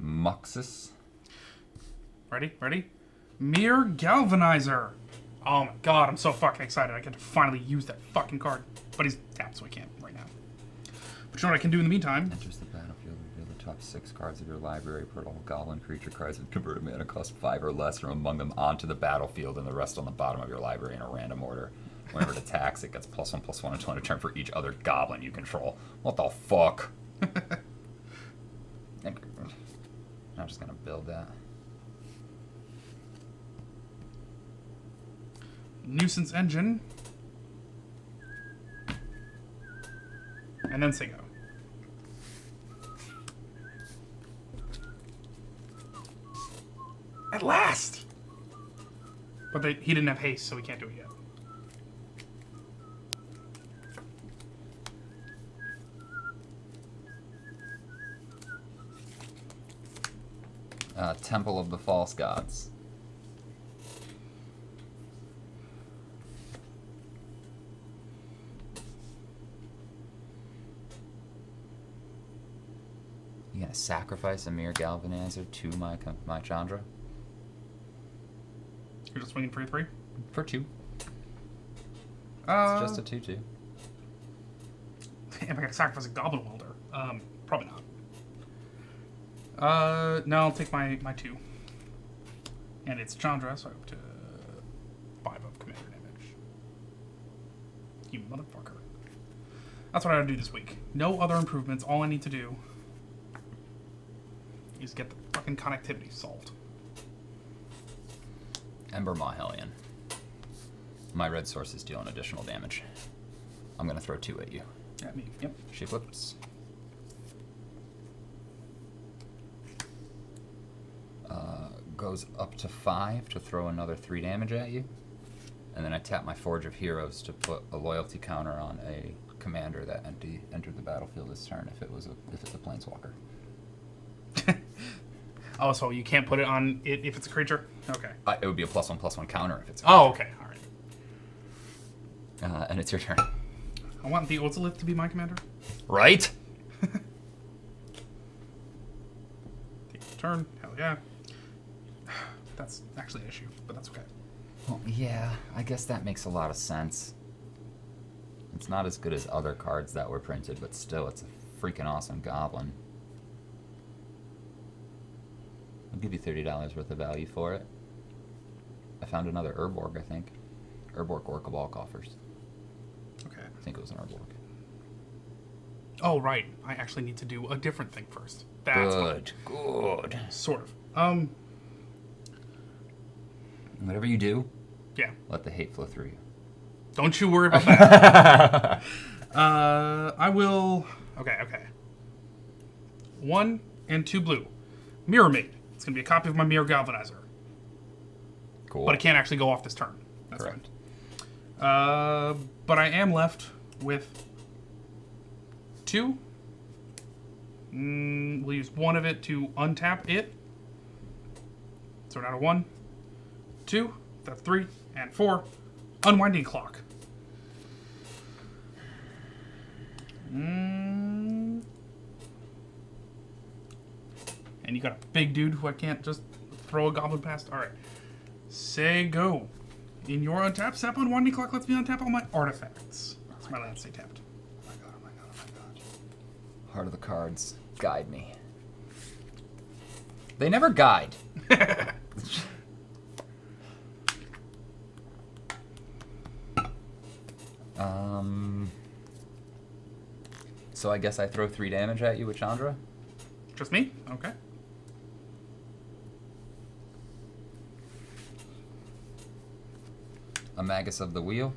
Muxus. Ready? Mere Galvanizer. Oh my god, I'm so fucking excited. I get to finally use that fucking card. But he's tapped, so I can't right now. But you know what I can do in the meantime? Enters the battlefield. Reveal the top 6 cards of your library. Put all goblin creature cards with converted mana cost 5 or less from among them onto the battlefield and the rest on the bottom of your library in a random order. Whenever it attacks, it gets +1/+1 until end of turn for each other goblin you control. What the fuck? I'm just gonna build that. Nuisance Engine. And then Singo. At last! But he didn't have haste, so we can't do it yet. Temple of the False Gods. You gonna sacrifice a Mere Galvanizer to my Chandra? You're just swinging for your 3? For 2. It's just a 2/2. Am I gonna sacrifice a Goblin Welder? Probably not. No, I'll take my 2. And it's Chandra, so I'm up to 5 of commander damage. You motherfucker. That's what I gotta do this week. No other improvements. All I need to do is get the fucking connectivity solved. Ember Maw Hellion. My red sources deal an additional damage. I'm gonna throw 2 at you. At me, yep. She flips. Goes up to 5 to throw another 3 damage at you. And then I tap my Forge of Heroes to put a loyalty counter on a commander that entered the battlefield this turn if it's a planeswalker. Oh, so you can't put it on it if it's a creature? Okay. It would be a +1/+1 counter if it's a Oh, okay. All right. and it's your turn. I want the Ozolith to be my commander. Right? Take the turn. Hell yeah. That's actually an issue, but that's okay. Well, yeah, I guess that makes a lot of sense. It's not as good as other cards that were printed, but still, it's a freaking awesome goblin. I'll give you $30 worth of value for it. I found another Urborg, I think. Urborg Orcaball coffers. Okay. I think it was an Urborg. Oh, right. I actually need to do a different thing first. That's Good. sort of. Whatever you do, Yeah. let the hate flow through you. Don't you worry about that. I will... Okay. 1 and 2 blue. Mirror Maid. It's going to be a copy of my Mirror Galvanizer. Cool. But it can't actually go off this turn. That's Correct. fine. But I am left with 2. We'll use 1 of it to untap it. So we're down to 1, 2, that's 3, and 4. Unwinding Clock. And you got a big dude who I can't just throw a goblin past. Alright. Say go. In your untap, Sap Unwinding Clock lets me untap all my artifacts. That's my land stay tapped. Oh my god. Heart of the cards, guide me. They never guide. So I guess I throw 3 damage at you with Chandra? Just me? Okay. A Magus of the Wheel.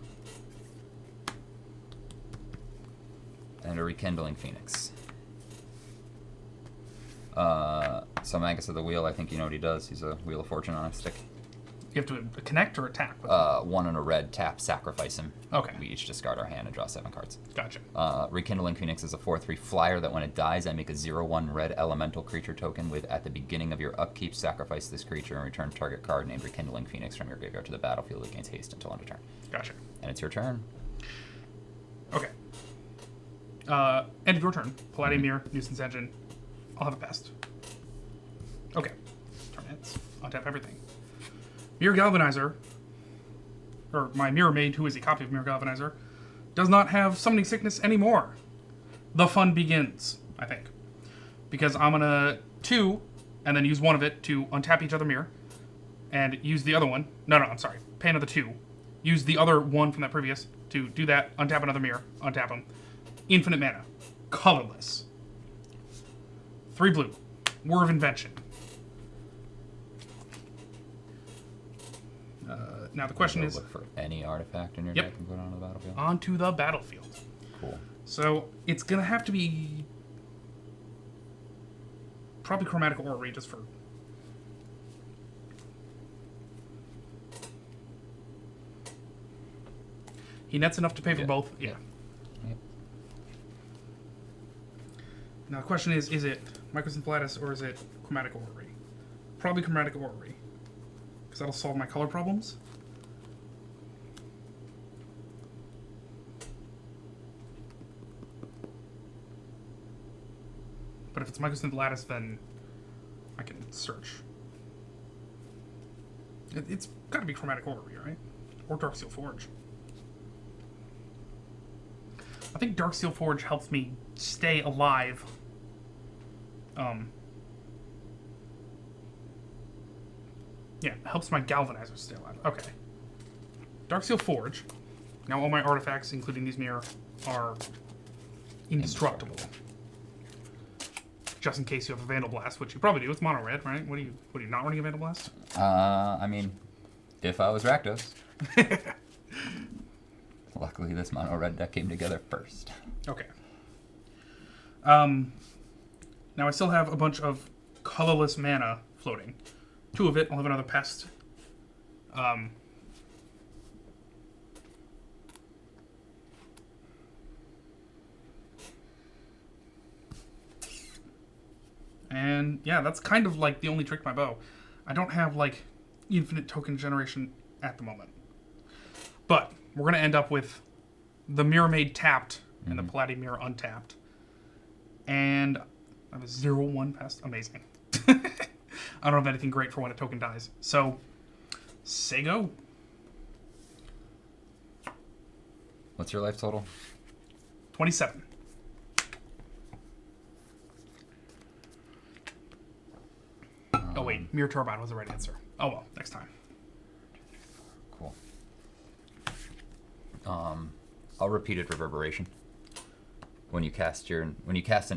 And a Rekindling Phoenix. So Magus of the Wheel, I think you know what he does. He's a Wheel of Fortune on a stick. You have to connect or attack with 1 and a red, tap, sacrifice him. Okay. We each discard our hand and draw 7 cards. Gotcha. Rekindling Phoenix is a 4/3 flyer that when it dies, I make a 0/1 red elemental creature token with, at the beginning of your upkeep, sacrifice this creature and return target card named Rekindling Phoenix from your graveyard to the battlefield. It gains haste until end of turn. Gotcha. And it's your turn. Okay. End of your turn. Palladium Mirror, Nuisance Engine. I'll have a pest. Okay. Turn hits. Untap everything. Mirror Galvanizer, or my Mirror Maid, who is a copy of Mirror Galvanizer, does not have Summoning Sickness anymore. The fun begins, I think. Because I'm going to 2, and then use one of it to untap each other mirror, and use the other one. No, I'm sorry. Pay another 2. Use the other one from that previous to do that, untap another mirror, untap them. Infinite mana. Colorless. 3 blue. War of Invention. Now the question is... Look for any artifact in your Yep. deck and put it on the battlefield. Onto the battlefield. Cool. So it's going to have to be... probably Chromatic Orrery, just for... He nets enough to pay for both? Yeah. Yep. Now the question is it Mycosynth Lattice or is it Chromatic Orrery? Probably Chromatic Orrery. Because that'll solve my color problems. But if it's Mycosynth Lattice, then I can search. It's got to be Chromatic Orrery, right? Or Darksteel Forge. I think Darksteel Forge helps me stay alive. Yeah, helps my Galvanizer stay alive. Okay. Darksteel Forge. Now all my artifacts, including these mirror, are indestructible. Just in case you have a Vandal Blast, which you probably do. It's mono red, right? What are you not running a Vandal Blast? I mean, if I was Rakdos. Luckily, this mono red deck came together first. Okay. Now I still have a bunch of colorless mana floating. 2 of it. I'll have another pest. And yeah, that's kind of like the only trick to my bow. I don't have like infinite token generation at the moment. But we're going to end up with the Mirror Maid tapped and the Palladium Mirror untapped. And I have a 0/1 pest. Amazing. I don't have anything great for when a token dies. So, say go. What's your life total? 27. Oh wait, Mirror Turbine was the right answer. Oh well, next time. Cool. I'll repeated reverberation. When you cast an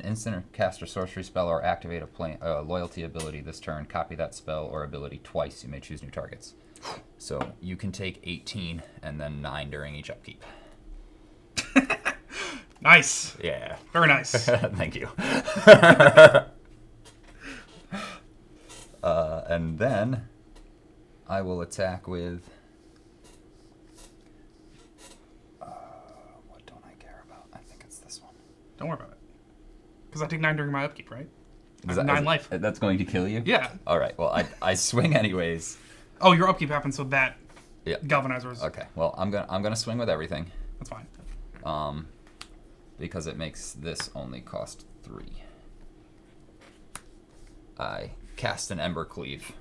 instant or cast a sorcery spell or activate a loyalty ability this turn, copy that spell or ability twice. You may choose new targets. So you can take 18 and then 9 during each upkeep. Nice. Yeah. Very nice. Thank you. And then I will attack with. What don't I care about? I think it's this one. Don't worry about it. Because I take 9 during my upkeep, right? I Is have that- 9 life. That's going to kill you? Yeah. All right. Well, I swing anyways. Oh, your upkeep happens, so that Yeah. Galvanizer is... Okay. Well, I'm gonna swing with everything. That's fine. Because it makes this only cost 3. I cast an Ember Cleave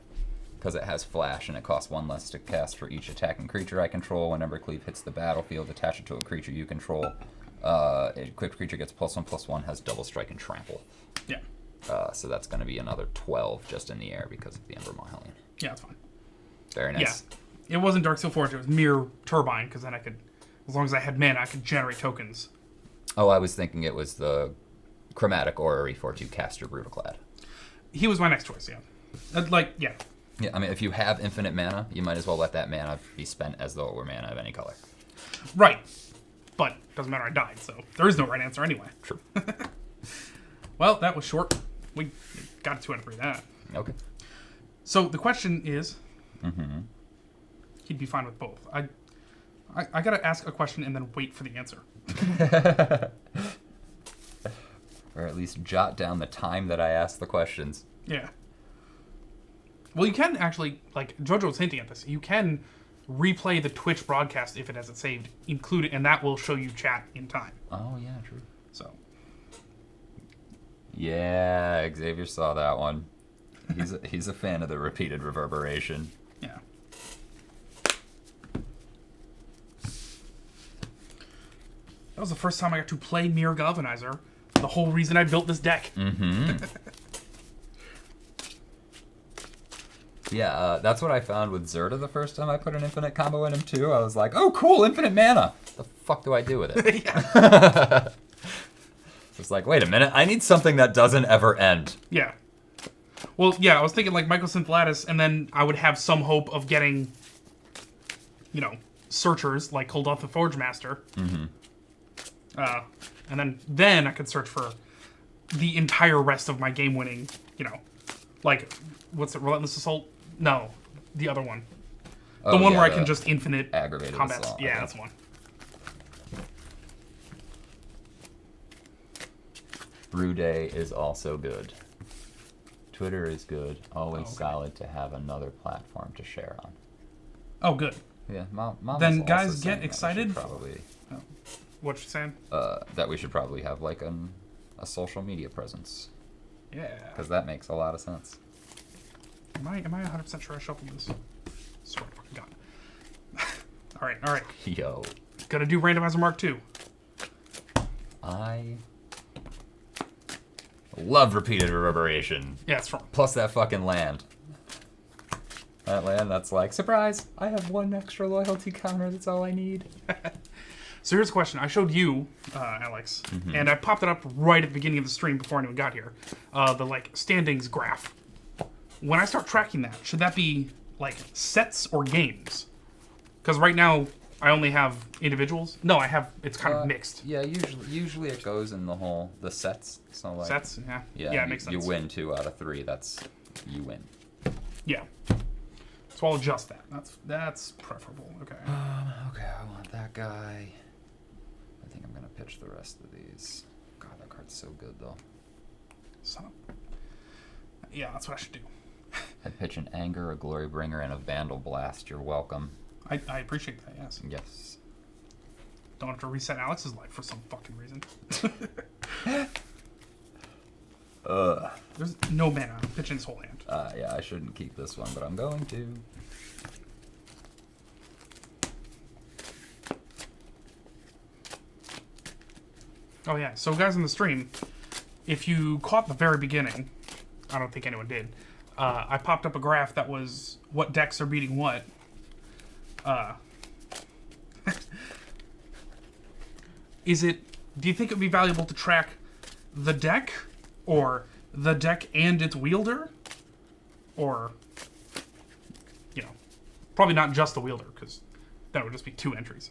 because it has flash and it costs 1 less to cast for each attacking creature I control. When Ember Cleave hits the battlefield, attach it to a creature you control. Equipped creature gets +1/+1, has double strike and trample. Yeah. So that's going to be another 12 just in the air because of the Ember Mahelian. Yeah, that's fine. Very nice. Yeah. It wasn't Darksteel Forge, it was Mirror Turbine, because then I could, as long as I had mana, I could generate tokens. Oh, I was thinking it was the Chromatic Orrery for to cast your Brutaclad. He was my next choice, yeah. Yeah. Yeah, I mean, if you have infinite mana, you might as well let that mana be spent as though it were mana of any color. Right. But doesn't matter, I died, so there is no right answer anyway. True. Well, that was short. We got a 2 out of 3 that. Okay. So the question is, he'd be fine with both. I gotta ask a question and then wait for the answer. Or at least jot down the time that I ask the questions. Yeah. Well, you can actually, like, JoJo was hinting at this, you can replay the Twitch broadcast if it has it saved, include it, and that will show you chat in time. Oh, yeah, true. So. Yeah, Xavier saw that one. He's a fan of the repeated reverberation. Yeah. That was the first time I got to play Mirror Galvanizer. The whole reason I built this deck. Yeah, that's what I found with Zerta the first time I put an infinite combo in him too. I was like, oh cool, infinite mana. The fuck do I do with it? Yeah. It's like, wait a minute, I need something that doesn't ever end. Yeah. Well, yeah, I was thinking like Mycosynth Lattice, and then I would have some hope of getting, you know, searchers like Kuldoth the Forge Master. And then I could search for the entire rest of my game-winning, you know, like, what's it, Relentless Assault? No, the other one. The one where I can just infinite aggravated combats. assault, Yeah, okay. that's the one. Brew Day is also good. Twitter is good. Always Okay. solid to have another platform to share on. Oh, good. Yeah, Mom. Then was guys, also get saying that we excited. should probably What you saying? that we should probably have like a social media presence Yeah. because that makes a lot of sense. Am I 100% sure I shuffled this? Swear to fucking God. all right. Yo, Gonna do Randomizer Mark 2. I love repeated reverberation. Yeah, it's from. Plus that fucking land. That land that's like, surprise, I have one extra loyalty counter, that's all I need. So here's a question. I showed you, Alex, and I popped it up right at the beginning of the stream before anyone got here. The, like, standings graph. When I start tracking that, should that be, like, sets or games? Because right now, I only have individuals. No, I have, it's kind of mixed. Yeah, usually it goes in the sets. So like Sets? Yeah. Yeah, It makes sense. You win 2 out of 3. You win. Yeah. So I'll adjust that. That's preferable. Okay. Okay, I want that guy. I think I'm gonna pitch the rest of these. God, that card's so good though. Son of... Yeah, that's what I should do. I'd pitch an Anger, a Glory Bringer, and a Vandal Blast. You're welcome. I appreciate that, yes. Yes. Don't have to reset Alex's life for some fucking reason. There's no mana. I'm pitching his whole hand. Yeah, I shouldn't keep this one, but I'm going to. Oh yeah, so guys in the stream, if you caught the very beginning, I don't think anyone did, I popped up a graph that was what decks are beating what. Do you think it would be valuable to track the deck, or the deck and its wielder, or, you know, probably not just the wielder, because that would just be 2 entries.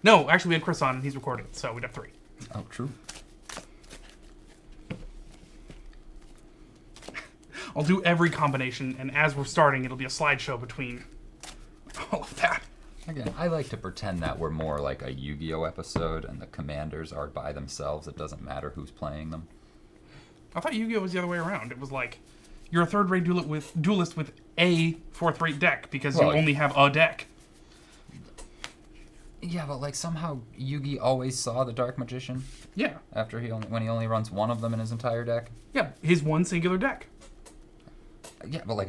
No, actually we had Chris on and he's recording, so we'd have 3. Oh, true. I'll do every combination, and as we're starting, it'll be a slideshow between all of that. Again, I like to pretend that we're more like a Yu-Gi-Oh episode and the commanders are by themselves. It doesn't matter who's playing them. I thought Yu-Gi-Oh was the other way around. It was like, you're a third-rate duelist with a fourth-rate deck, because you Well, only have a deck. Yeah, but like somehow Yugi always saw the Dark Magician Yeah. after when he only runs one of them in his entire deck. Yeah, his one singular deck. Yeah, but like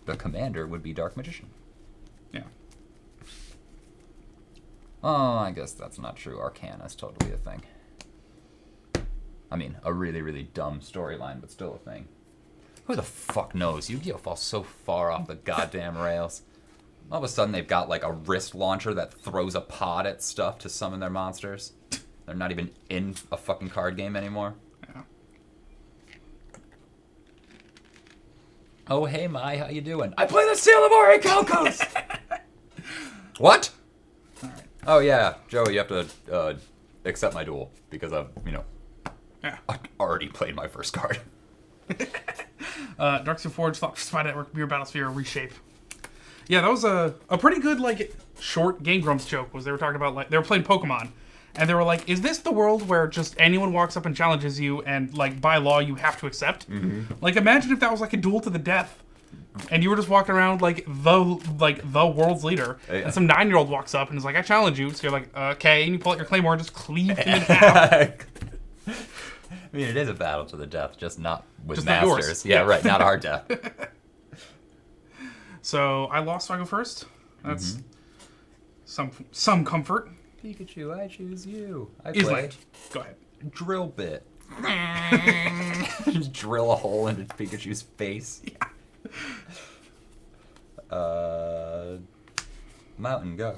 the commander would be Dark Magician. Yeah. Oh, I guess that's not true. Arcana is totally a thing. I mean, a really, really dumb storyline, but still a thing. Who the fuck knows? Yu-Gi-Oh falls so far off the goddamn rails. All of a sudden, they've got like a wrist launcher that throws a pod at stuff to summon their monsters. They're not even in a fucking card game anymore. Yeah. Oh, hey, Mai, how you doing? I play the Seal of Orichalcos! What? All right. Oh, yeah, Joey, you have to accept my duel because I've, Yeah. I already played my first card. Darksteel Forge, Spy Network, Mirror Battlesphere, Reshape. Yeah, that was a pretty good, like, short Game Grumps joke, was they were talking about, like, they were playing Pokemon, and they were like, is this the world where just anyone walks up and challenges you, and, like, by law, you have to accept? Mm-hmm. Like, imagine if that was, like, a duel to the death, and you were just walking around, like, the world's leader, Yeah. and some 9-year-old walks up and is like, I challenge you, so you're like, okay, and you pull out your Claymore and just cleave him in half. I mean, it is a battle to the death, just not with Just not yours. masters. Yeah, Yeah. right. Not our death. So I lost, so I go first. That's some comfort. Pikachu, I choose you. I Is play land. Go ahead. drill bit. Just drill a hole into Pikachu's face. Yeah. Mountain, go.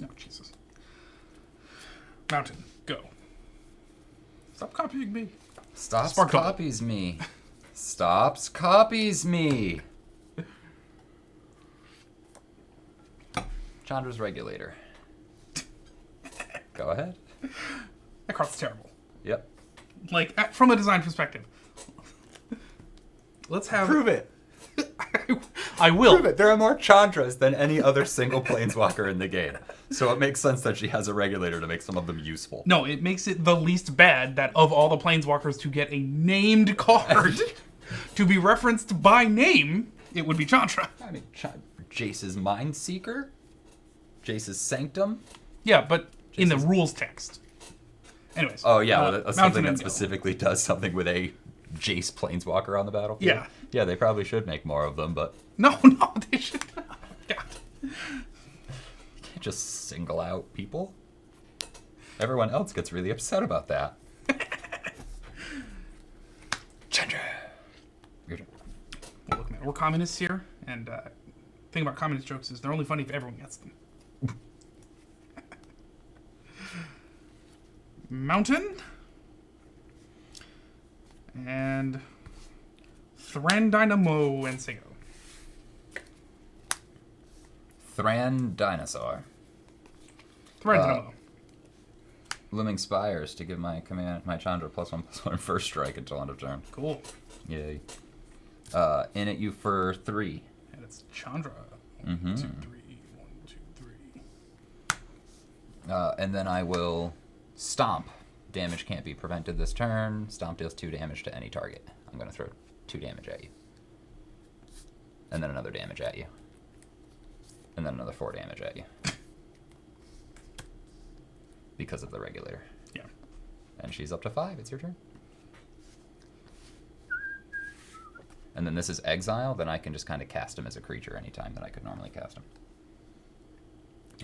Oh, Jesus. Mountain, go. Stop copying me. Stops Spark Bubble. copies me. Stops copies me. Chandra's regulator. Go ahead. That card's terrible. Yep. Like, from a design perspective. Let's have... Prove it. I will. Prove it. There are more Chandras than any other single planeswalker in the game. So it makes sense that she has a regulator to make some of them useful. No, it makes it the least bad that of all the planeswalkers to get a named card to be referenced by name, it would be Chandra. I mean, Jace's Mind Seeker? Jace's Sanctum? Yeah, but in the rules text. Anyways. Oh, yeah, well, that's Mountain something that and Go. specifically does something with a Jace Planeswalker on the battlefield. Yeah. Yeah, they probably should make more of them, but No, they should not. God. you can't just single out people. Everyone else gets really upset about that. Chandra! Your turn. Well, look, man, we're communists here, and the thing about communist jokes is they're only funny if everyone gets them. Mountain. And Thran Dynamo and Sego. Thran Dinosaur. Thran Dynamo. Looming Spires to give my Chandra +1/+1 first strike until end of turn. Cool. Yay. In it you for 3. And it's Chandra. Mm-hmm. 1, 2, 3. 1, 2, 3. And then I will Stomp. Damage can't be prevented this turn. Stomp deals 2 damage to any target. I'm going to throw 2 damage at you. And then another damage at you. And then another 4 damage at you. Because of the regulator. Yeah. And she's up to 5. It's your turn. And then this is Exile. Then I can just kind of cast him as a creature anytime that I could normally cast him.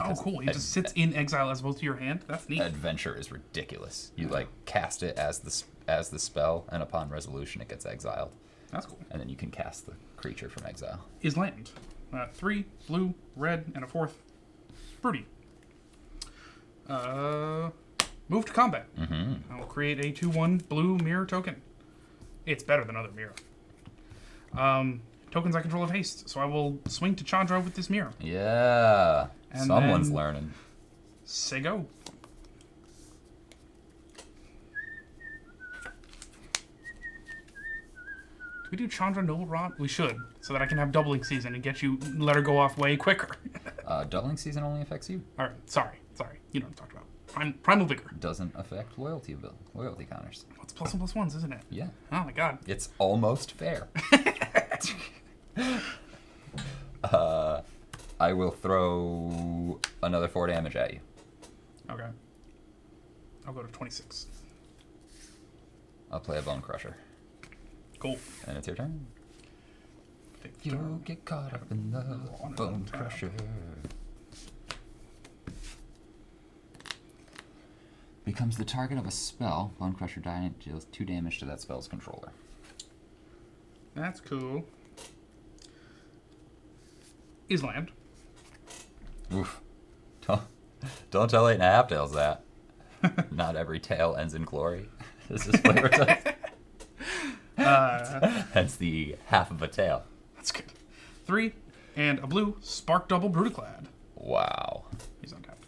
Oh, cool. He just sits in exile as opposed to your hand? That's neat. Adventure is ridiculous. You like cast it as the spell, and upon resolution it gets exiled, That's cool. and then you can cast the creature from exile. Is land. 3, blue, red, and a 4th. Broody. Move to combat. Mm-hmm. I'll create a 2/1 blue mirror token. It's better than other mirror. Tokens I control have haste, so I will swing to Chandra with this mirror. Yeah, And someone's then- learning. Say go. Do we do Chandra Noble Rod? We should, so that I can have doubling season and get you let her go off way quicker. Doubling season only affects you. All right, sorry. You know what I'm talking about. Primal Vigor. Doesn't affect loyalty counters. It's +1/+1s, isn't it? Yeah, Oh my god. it's almost fair. I will throw another 4 damage at you. Okay. I'll go to 26. I'll play a Bone Crusher, Cool. and it's your turn. Fifth You'll turn. get caught up in the On Bone tap. Crusher. Becomes the target of a spell. Bone Crusher deals 2 damage to that spell's controller. That's cool. Is land. Oof. Don't tell 8.5 tails that. Not every tale ends in glory. This is flavor text. Hence the half of a tail. That's good. 3 and a blue Spark Double Brutaclad. Wow. He's untapped.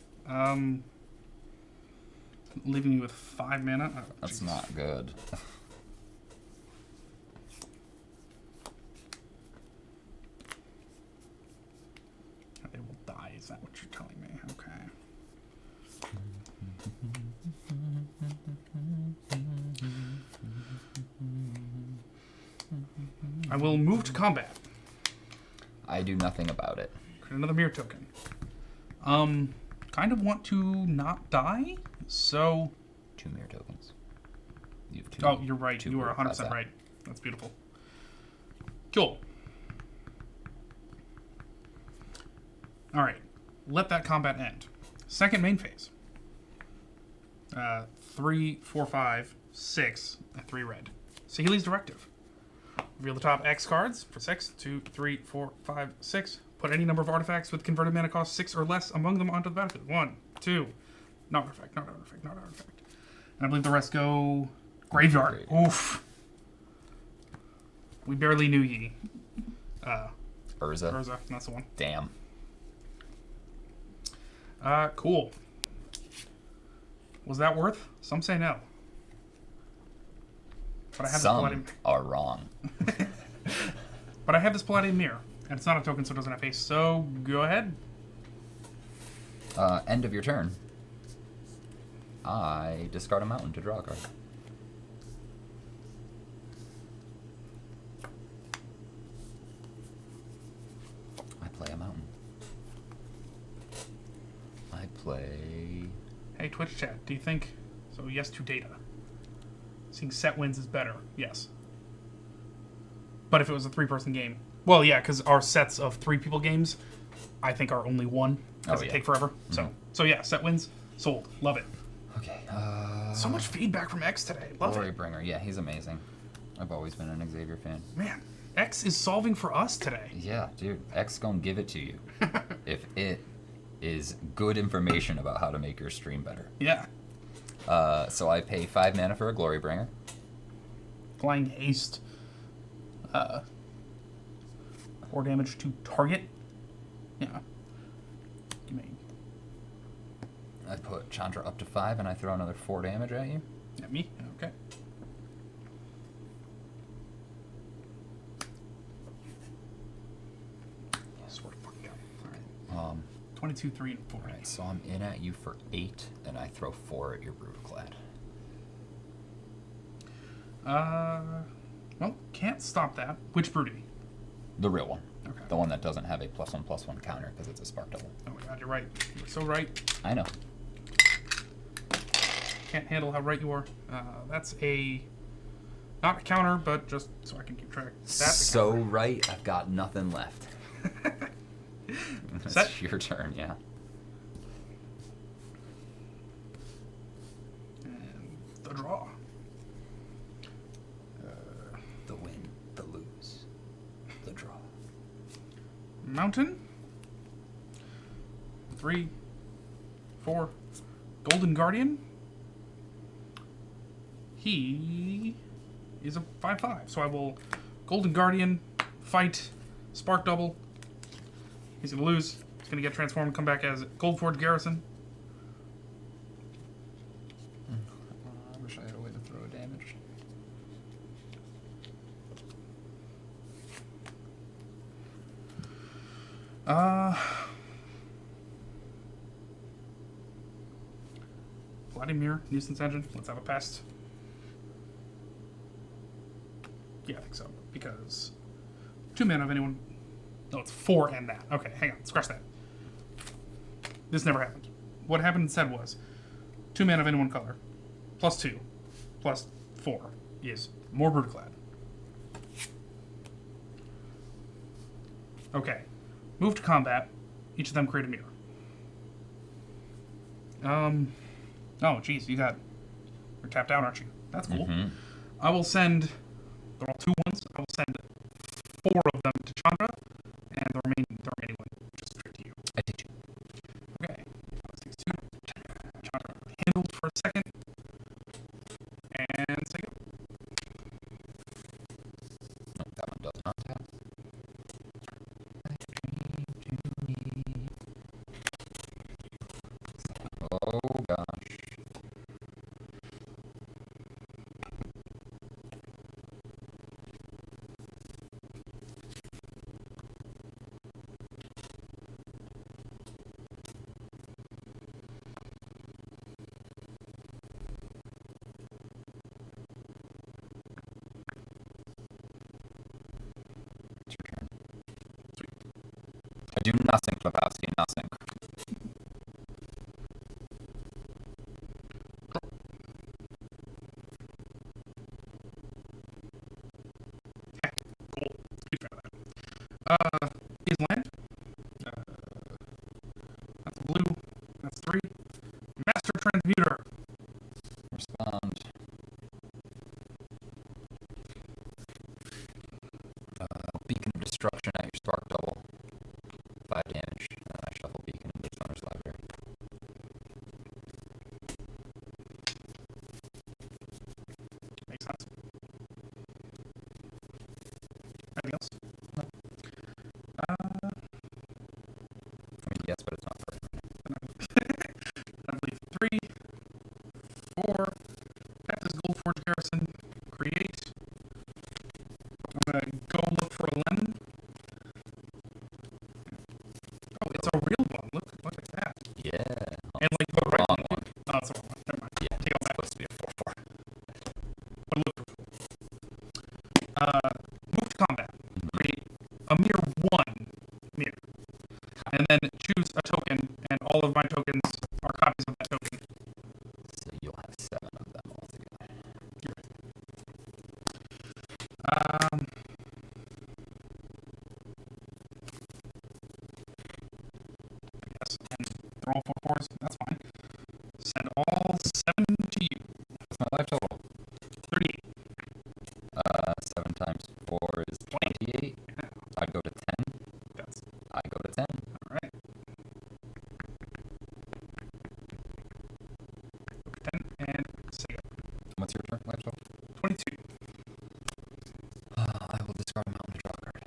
Leaving me with 5 mana. Oh, That's jeez. not good. They will die. Is that what you're telling me? Okay. I will move to combat. I do nothing about it. Create another mirror token. Kind of want to not die, So, 2 mirror tokens. You have 2. oh, you're right. 2 You are blue, 100% that. right. That's beautiful. Cool. All right. Let that combat end. Second main phase. 3, 4, 5, 6, and 3 red. Saheeli's Directive. Reveal the top X cards for 6, 2, 3, 4, 5, 6. Put any number of artifacts with converted mana cost 6 or less among them onto the battlefield. 1, 2. Not artifact, not artifact, not artifact. And I believe the rest go graveyard. Oof. We barely knew ye. Urza. That's the one. Damn. Cool. Was that worth? Some say no. But I have this Palladium. Some are wrong. But I have this Palladium Mirror, and it's not a token, so it doesn't have haste. So go ahead. End of your turn. I discard a mountain to draw a card. I play a mountain. I play... Hey, Twitch chat, do you think... So yes to data. Seeing set wins is better. Yes. But if it was a 3-person game... Well, yeah, because our sets of 3-people games, I think are only 1. Because they take forever. Mm-hmm. So yeah, set wins. Sold. Love it. Okay. So much feedback from X today. Love it. Glorybringer. Yeah, he's amazing. I've always been an Xavier fan. Man, X is solving for us today. Yeah, dude. X gonna give it to you. If it is good information about how to make your stream better. Yeah. So I pay 5 mana for a Glorybringer. Flying haste. 4 damage to target. Yeah. You may. I put Chandra up to 5 and I throw another 4 damage at you. At me? Okay. Swear to fucking God. Alright. 22, 3, and 4. Alright, so I'm in at you for 8 and I throw 4 at your Brutalclad. Well, can't stop that. Which Broody? The real one. Okay. The one that doesn't have a +1/+1 counter because it's a Spark Double. Oh my God, you're right. You're so right. I know. Can't handle how right you are. That's a... Not a counter, but just so I can keep track. That's a So counter. right, I've got nothing left. It's Set. your turn, yeah. And the draw. The win, the lose, the draw. Mountain. 3, 4. Golden Guardian. He is a 5/5. So I will Golden Guardian, fight, Spark Double. He's going to lose. He's going to get transformed, come back as Goldforge Garrison. I wish I had a way to throw damage. Vladimir, Nuisance Engine. Let's have a pest. Yeah, I think so. Because 2 mana of anyone. No, it's 4 and that. Okay, hang on. Scratch that. This never happened. What happened instead was 2 mana of any one color, +2, +4 is more Brutalclad. Okay. Move to combat. Each of them create a mirror. Oh, geez, you're tapped out, aren't you? That's cool. Mm-hmm. I will send. They're all 2 ones. I will send 4 of them to Chandra, and the remaining one just straight to you. I take 2. Okay. Let's take 2. Chandra handled for a second, and say go. No, that one does not tap. Oh gosh. Is land. That's blue. That's 3. Master Transmuter. Respond. Beacon of Destruction at your Spark Double. 5 damage. I shuffle Beacon into its owner's library. Makes sense. Anything else? No. I mean, yes, but it's not perfect. I believe 3, 4. Texas Goldforge Garrison. Create. I'm gonna go look for a lemon. Oh, it's a real one. Look at that. Yeah. And like the Wrong right one. Oh, it's the wrong one. Never mind. Yeah, Take it it's back. supposed to be a 4/4. But it looks cool. Move to combat. Create a mere 1 mirror. And then choose a token, and all of my tokens are copies of that token. So you'll have 7 of them altogether. Yes, and they're all 4/4s. That's fine. Send all 7 to you. What's my life total? 38. 7 times 4 is 28. Yeah, I go to 10. that's I go to 10. all right. 10 and say What's your turn, life total? 22. I will discard a mountain to draw a card.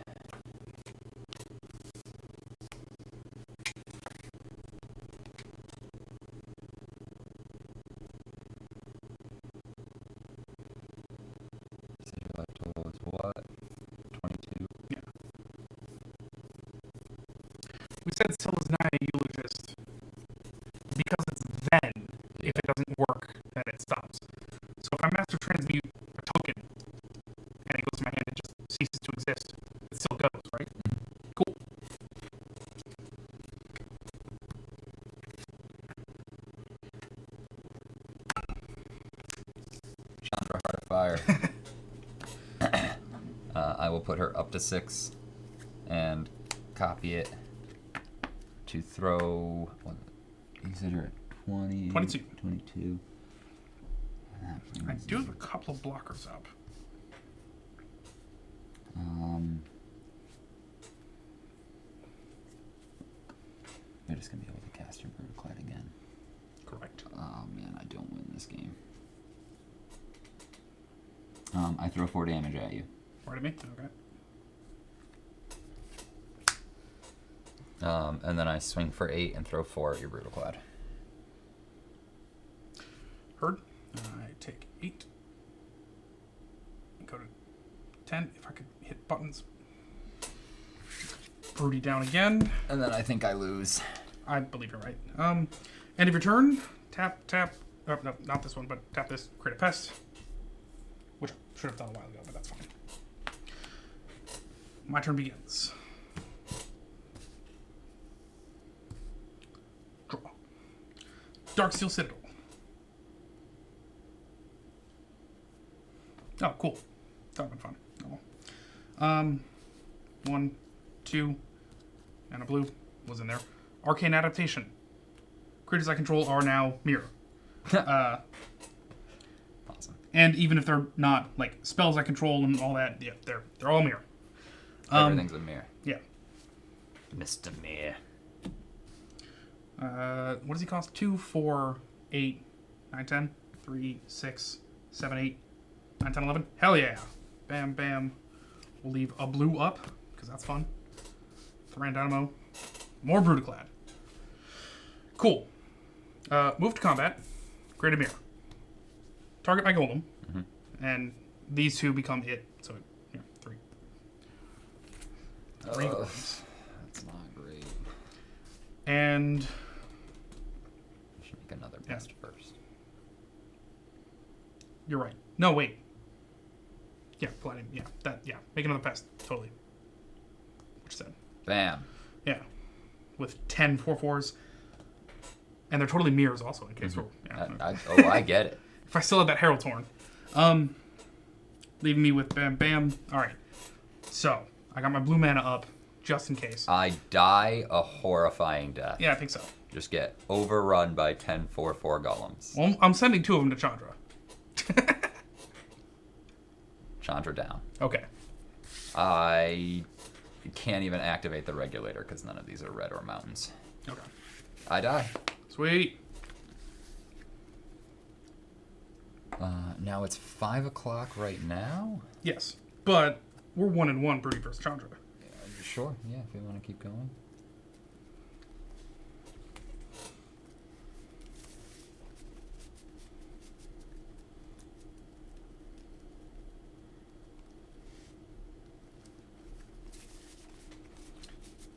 So your life total is what? 22. Yeah. We said Scylla's not a eulogist because it's then. If it doesn't work, then it stops. So if I master transmute a token and it goes to my hand, it just ceases to exist. It still goes, right? Cool. Chandra, Heart of Fire. I will put her up to 6 and copy it to throw. What? You said you're at 20. 22. 22. I do have a couple of blockers up. You're just gonna be able to cast your Brutaclad again. Correct. Oh man, I don't win this game. I throw 4 damage at you. Right at me? Okay. And then I swing for 8 and throw 4 at your Brutaclad. Heard. I take 8. Go to 10 if I could hit buttons. Broody down again. And then I think I lose. I believe you're right. End of your turn. Tap. Oh, no, not this one, but tap this. Create a pest. Which I should have done a while ago, but that's fine. My turn begins. Draw. Darksteel Citadel. Oh, cool. That would have been fun. Oh, well. 1, 2, and a blue was in there. Arcane Adaptation. Creatures I control are now mirror. Awesome. And even if they're not, like, spells I control and all that, yeah, they're all mirror. Everything's a mirror. Yeah. Mr. Mirror. What does he cost? 2, 4, 8, 9, 10, 3, 6, 7, 8, 9, 10, 11. Hell yeah. Bam, bam. We'll leave a blue up, because that's fun. Thran Dynamo. More Brutaclad. Cool. Move to combat. Create a mirror. Target my golem. Mm-hmm. And these two become it. So, yeah, 3. 3 golems. That's not great. And I should make another pest first. you're right. No, wait. Yeah, Palladium. Yeah, that. Yeah, make another pest. Totally. What you said. Bam. Yeah, with 10 4/4s, and they're totally mirrors also. In case we're I get it. if I still had that Herald Torn, leaving me with bam bam. All right, so I got my blue mana up just in case. I die a horrifying death. Yeah, I think so. Just get overrun by 10 4/4 golems. Well, I'm sending 2 of them to Chandra. Chandra down. Okay. I can't even activate the regulator because none of these are red or mountains. Okay. I die. Sweet. Now it's 5 o'clock right now? Yes, but we're 1-1 Broody versus Chandra. Sure, yeah, if we want to keep going.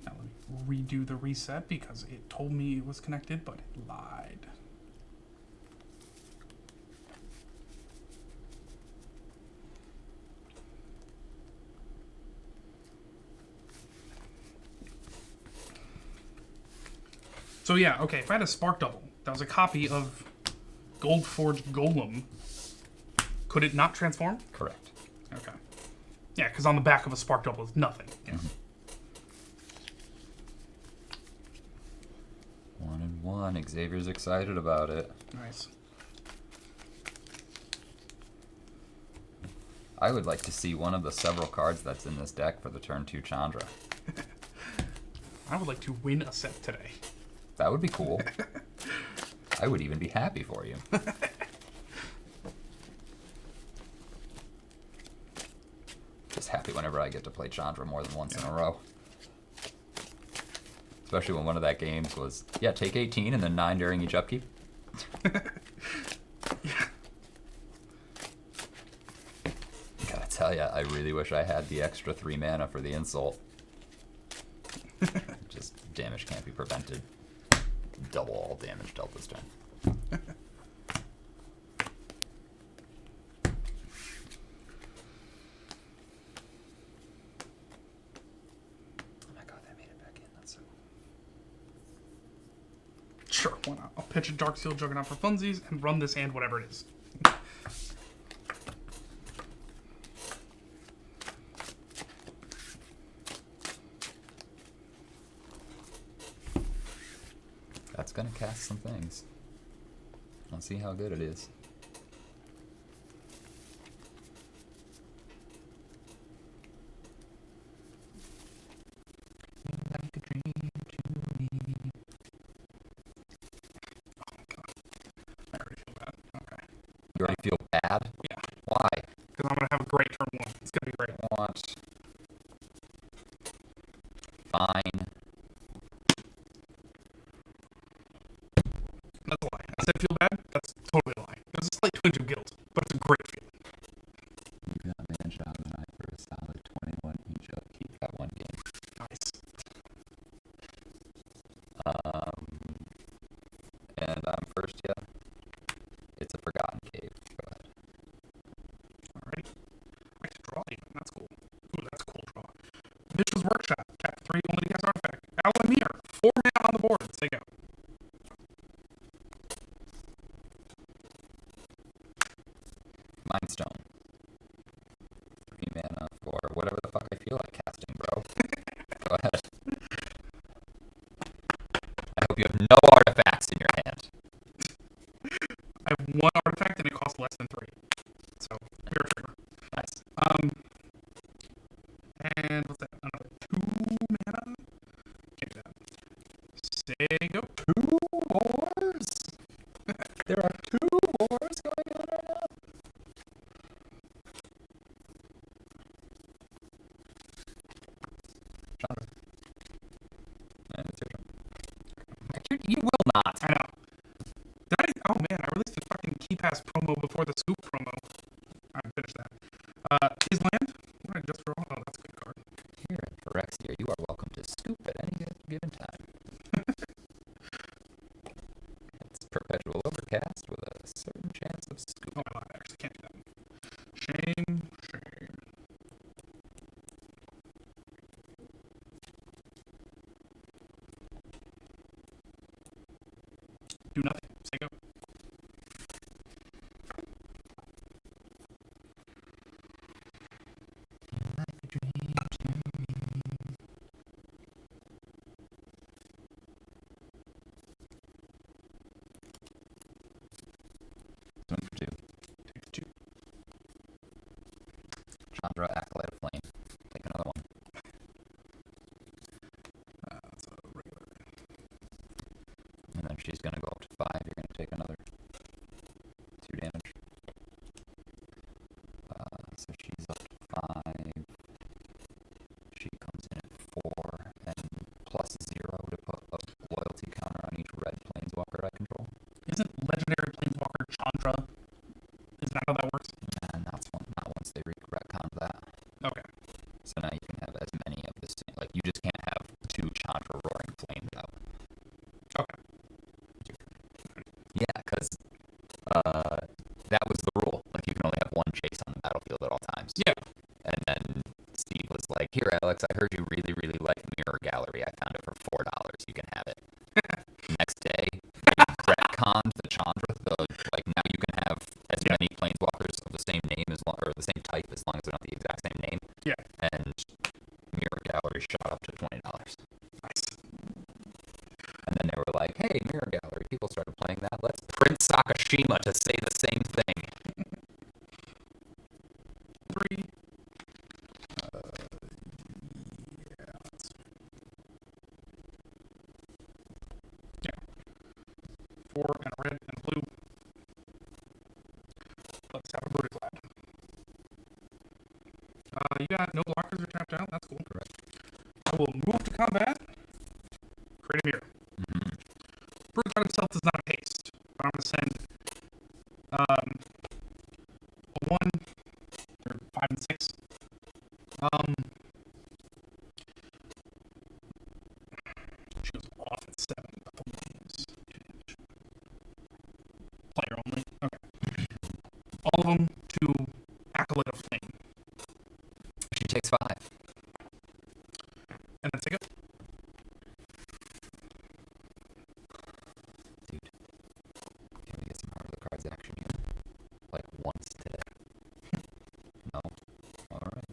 Now let me redo the reset because it told me it was connected, but it lied. So yeah, okay, if I had a Spark Double that was a copy of Goldforged Golem, could it not transform? Correct. Okay. Yeah, because on the back of a Spark Double is nothing. Yeah. 1-1. Xavier's excited about it. Nice. I would like to see one of the several cards that's in this deck for the turn 2 Chandra. I would like to win a set today. That would be cool. I would even be happy for you. Just happy whenever I get to play Chandra more than once in a row. Especially when one of that games was, yeah, take 18 and then 9 during each upkeep. Gotta tell ya, I really wish I had the extra 3 mana for the insult. Just damage can't be prevented. Double all damage dealt this time. Oh my god, that made it back in. That's so... Sure, why not? I'll pitch a Darksteel Juggernaut for funsies and run this and whatever it is. That's gonna cast some things. I'll see how good it is. Like a dream to me. Oh my god. I already feel bad. Okay. You already feel bad? Yeah. Why? Because I'm going to have a great turn 1. It's going to be great. What? Fine. That's a lie. I said feel bad? That's totally a lie. There's a slight twinge of guilt, but it's a great feeling. You got man shot and I for a solid 21 each upkeep that one game. Nice. And I'm first, yeah. It's a Forgotten Cave. Go ahead. Alrighty. I can draw even. That's cool. Ooh, that's a cool draw. Vicious Workshop. Tap 3, only cast artifact. Alamir. 4 mana on the board. Say go. Mindstone. 3 mana for whatever the fuck I feel like casting, bro. Go ahead. I hope you have no artifacts in your hand. I have 1 artifact and it costs less than 3. So, Mirror Trigger. Nice. And what's that? Another 2 mana? Can't do that. Say go. 2 wars? There are 2 wars going on right now? Chandra. And it's your turn. You will not. I know. Did I? Oh man, I released the fucking Key Pass promo before the Scoop promo. I finished that. Is land? What did I just draw? Oh, that's a good card. Here at Phyrexia, you are welcome to scoop at any given time. It's Perpetual Overcast with a certain chance of scoop. Oh, I lied. I actually can't do that. Shame. Shame. Do nothing. Say go. Chandra, Acolyte of Flame. Take another one. That's a regular. And then she's gonna go up to 5. You're gonna take another 2 damage. So she's up to 5. She comes in at 4, and plus 0 to put a loyalty counter on each red planeswalker I control. Isn't legendary planeswalker Chandra? Is that how that works? And that's not once they retcon that. Okay. So now you can have as many of the same. Like, you just can't have 2 Chandra Roaring Flames out. Okay. Yeah, because that was the rule. Like, you can only have 1 chase on the battlefield at all times. Yeah. And then Steve was like, "Here, Alex, I heard you really, really like Mirror Gallery. I found it for $4. You can have it." Next day, they retconned the Chandra. Like, now you can have as many planeswalkers of the same name or the same type as long as they're not the exact same name. Yeah. And Mirror Gallery shot up to $20. Nice. And then they were like, "Hey, Mirror Gallery, people started playing that. Let's print Sakashima to say the same thing." 3. Yeah. 4 and a red and a blue. Let's have a Bruticlad. You got no blockers or tapped out. That's cool. Correct. I will move to combat. Create a mirror. Mm-hmm. Bruticlad himself does not have haste, but I'm going to send a 1 or 5 and 6. She goes off at 7, but the 1 is 2 damage. Player only. Okay. All of them to Acolyte of Flame. She takes 5. And then take it. Dude, can we get some Heart of the Cards action here? Like, once today? No? Alright.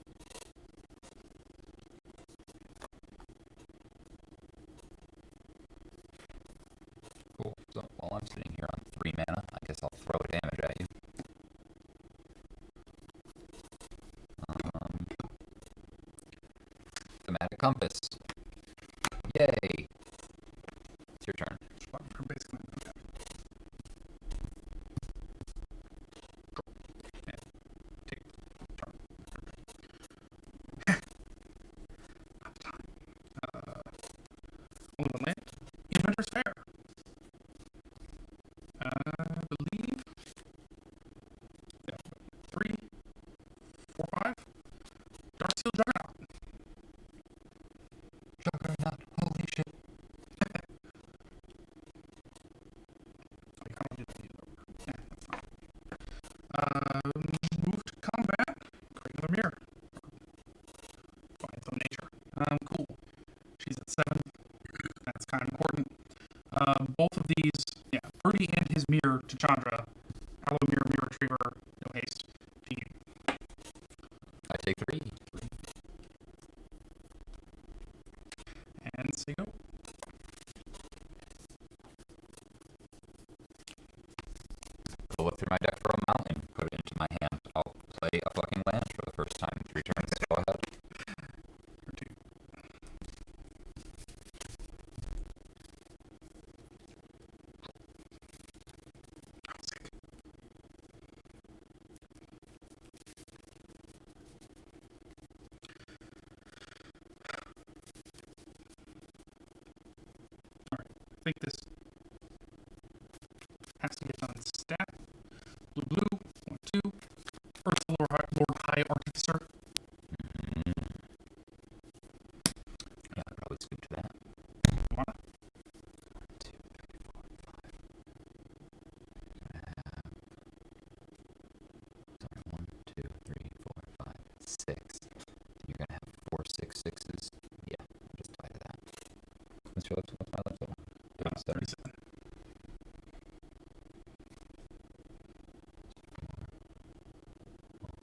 Cool. So, while I'm sitting here on 3 mana, I guess I'll throw a damage at you. Thematic Compass. Yay! It's your turn. Basically. Okay. Yeah. Take turn. Not time. Only 1 land. Inventor's Fair. I believe. Yeah. 3, 4, 5. Darksteel Juggernaut. Juggernaut, holy shit. Oh, you kind of do that either. Yeah, that's fine. Move to combat. Create another mirror. By its own nature. Cool. She's at 7. That's kind of important. Both of these, yeah, Birdie and his mirror to Chandra. Hello, mirror, mirror retriever. No haste. To you. I take 3. And say go. Go look through my deck for a mountain, put it into my hand. I'll play a fucking land for the first time in 3 turns. Go ahead. Or 2. Oh, sick. Alright, I think this has to get done in stat. Blue, blue, 1, 2. Ursula Lord High Artificer. Yeah, I'd probably scoop to that. Mana. 2, 3, 4, 5. Sorry, 1, 2, 3, 4, 5, 6. You're gonna have 4 6 6s. Yeah, I'll just tie to that. What's your lips? What's my lips? 37. 37.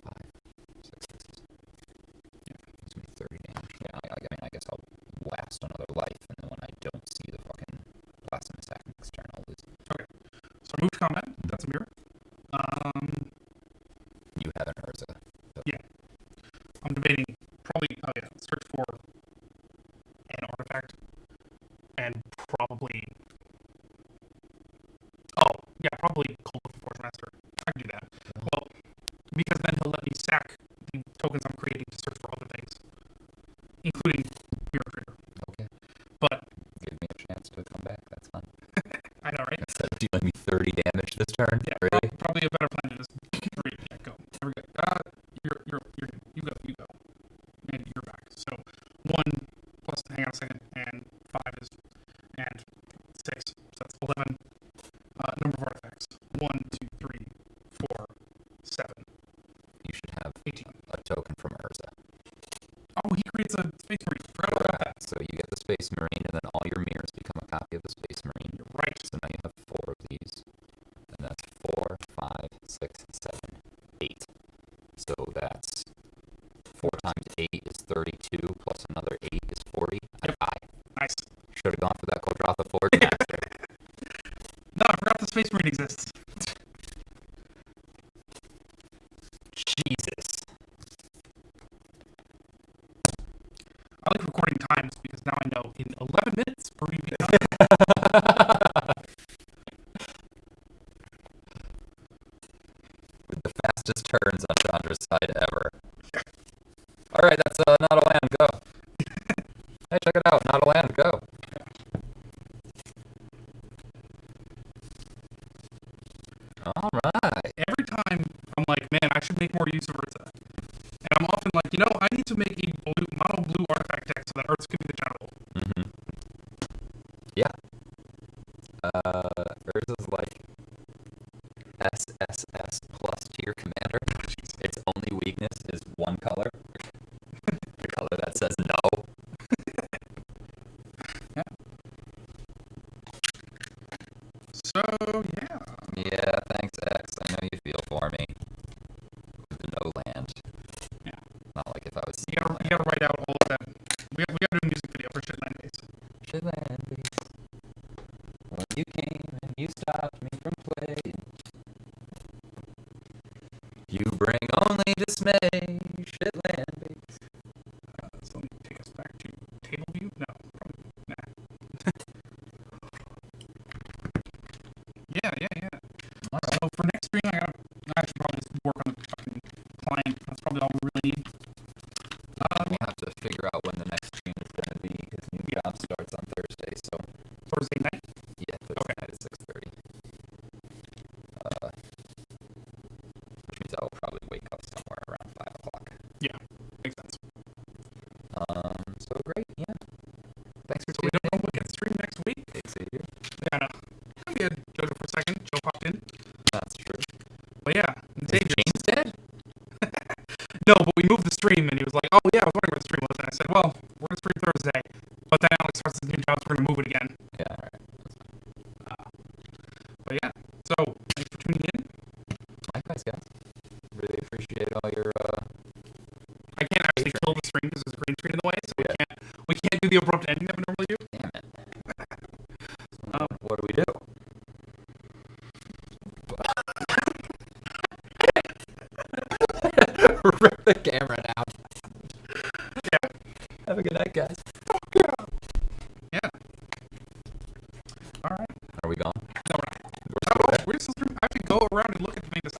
5 6 6s. Yeah. Gives me 30 damage. Yeah, I mean, I guess I'll blast another life, and then when I don't see the fucking blasphemous act next turn, I'll lose. Okay. So I move to combat. That's a mirror. You have an Urza. Yeah. I'm debating probably search for an artifact, and probably probably Cold of the Forge Master. I can do that. Well, because then he'll let me sack the tokens I'm creating to search for other things, including Mirror Trigger. Okay. But Give me a chance to come back. That's fine. I know, right? Instead of dealing me 30 damage this turn. Yeah, Really? probably a better plan to just read. Yeah, go. There we go. You go. And you're back. So 1 plus, hang on a second, and 5 is, and 6. So that's 11. Number of artifacts. 1, 2, 3, 4, 7. You should have 18. a token from Urza. Oh, he creates a Space Marine. Forgot about that. So you get the Space Marine, and then all your mirrors become a copy of the Space Marine. You're right. So now you have 4 of these. And that's 4, 5, 6, 7, 8. So that's 4 times 8 is 32, plus another 8 is 40. I die. Nice. Should have gone for that Kodratha Forge Master. No, I forgot the Space Marine exists. Jesus. I like recording times because now I know in 11 minutes we're going to be done. With the fastest turns on Chandra's side ever. Alright, that's Not a Land, go. Hey, check it out, Not a Land, go. Alright. Every time I'm like, man, I should make more use of Urza. And I'm often like, I need to make a mono blue artifact deck so that Urza can be the general. Mm-hmm. Yeah. Urza's like SSS plus tier commander. Its only weakness is one color. The color that says no. Yeah. So, yeah. Yeah, thanks, X. I know you feel for me. With the no land. Yeah. Not like if I was. You gotta write out all of them. We gotta do a music video for Shitland Base. Shitland Base. When you came and you stopped me from playing. You bring only dismay. Shitland Base. So let me take us back to table view. No, probably nah. Yeah. Alright. So for next stream, I should probably just work on the fucking client. That's probably all we really need. We'll have to figure out when the next stream is going to be because new job starts on Thursday. So Thursday night. yeah, Thursday night at 6:30. Which means I will probably wake up somewhere around 5 o'clock. Yeah, makes sense. So great, yeah. Thanks for So we tuning don't know what gets streamed next week. in. Xavier. Yeah, no. We had Jojo for a second. Joe popped in. That's true. But yeah, Xavier. James dead? No, but we moved the stream, and he was like, "Oh yeah, I was wondering where the stream was." And I said, "Well, we're gonna stream Thursday, but then Alex starts his new job, so we're gonna move it again." Yeah, alright. But yeah, so thanks for tuning in. Likewise, guys. Really appreciate all your, I can't actually kill the stream because there's a green screen in the way, so Yeah. we can't do the abrupt ending that we normally do. damn it. What do we do? Rip the camera down. Yeah. Have a good night, guys. Yeah. All right. Are we gone? No, we're not. We're still streaming. I have to go around and look at the thing to